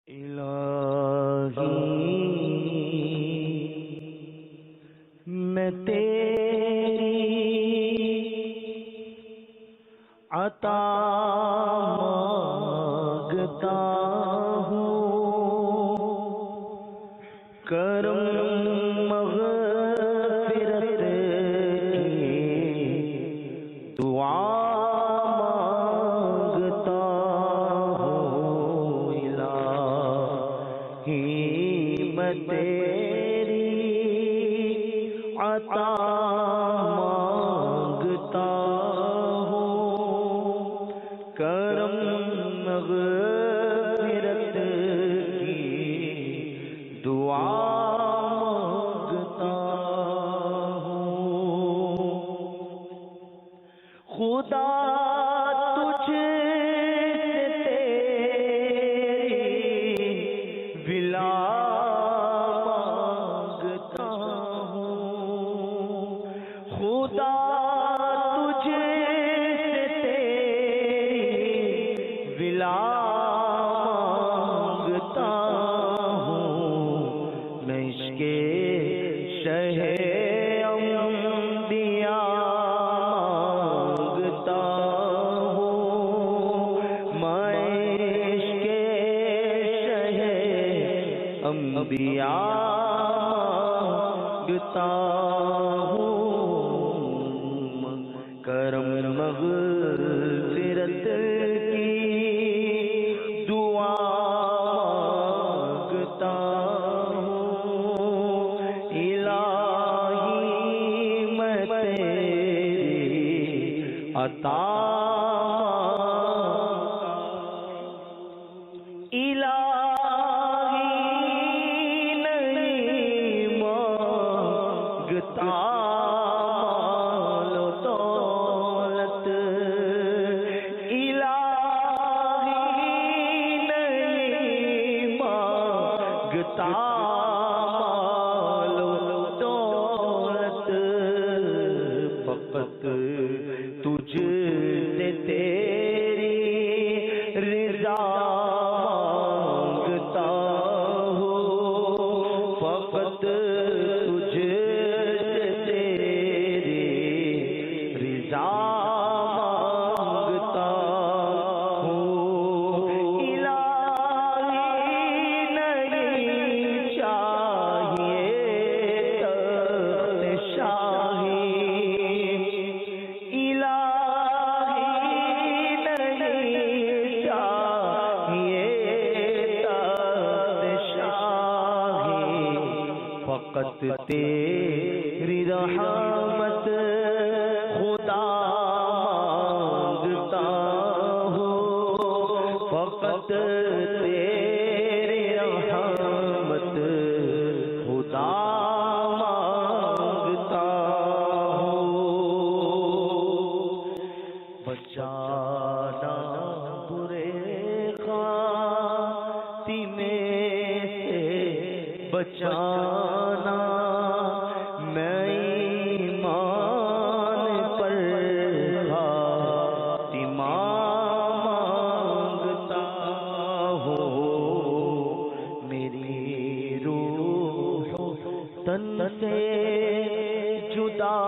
الہی میں تیری عطا مانگتا ہوں، کرم مغفرت کی دعا مانگتا ہوں، الہی میں تیری عطا مانگتا ہوں، کرم مغفرت کی دعا مانگتا ہوں۔ خدا تجھ سے تیری ولا مانگتا ہوں، خدا تجھ سے تیری ولا مانگتا ہوں، میں عشق شہ انبیاء مانگتا ہوں، میں عشق شہ انبیاء مانگتا ہوں، کرم مغفرت کی دعا مانگتا ہوں، الہی میں تیری عطا الہی نہیں مانگتا مال و دولت، الہی نہیں مانگتا مال و دولت، فقط تجھ سے تیری رضا مانگتا ہوں، فقط تجھ سے تیری رضا مانگتا ہوں، الہی نہیں چاہیے تخت شاہی، الہی نہیں چاہیے تخت شاہی، فقط تیری رحمت خدا مانگتا ہوں، فقط تیری رحمت خدا مانگتا ہوں، بچانا برے خاتمے سے بچانا، میں ایمان پر خاتمہ مانگتا ہوں، میری روح تن سے جدا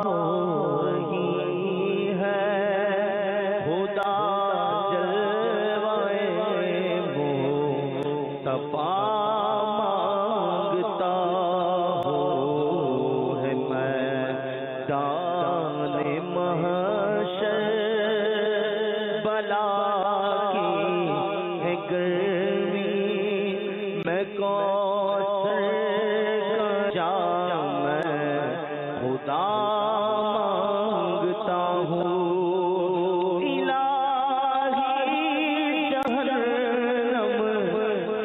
ہو رہی ہے، خدا جلوائے مصطفیٰ مانگتا ہوں، ہے میدان محشر بلا کی ہے گرمی، میں کوثر کا جام میں خدا مانگتا ہوں، الہی جہنم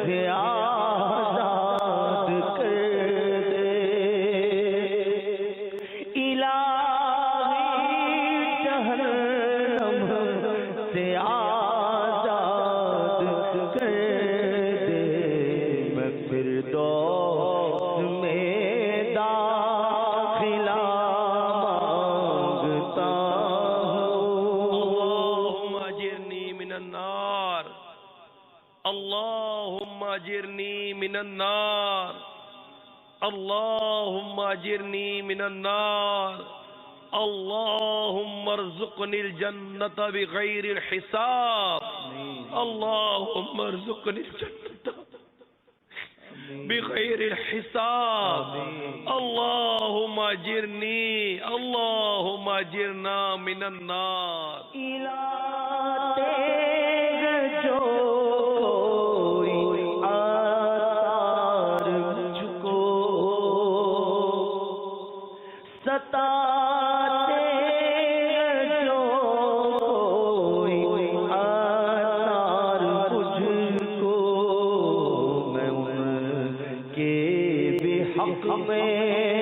سے آزاد کر دے، الہی جہنم سے آزاد کر دے، میں فردوس اللهم اجرني من النار اللهم اجرني من النار اللهم ارزقني الجنة بغير الحساب اللهم ارزقني الجنة بغير الحساب اللهم اجرني اللهم اجرنا من النار جو کوئی آثار مجھ کو ستاتے جو کوئی آثار مجھ کو میں ان کے بھی حق میں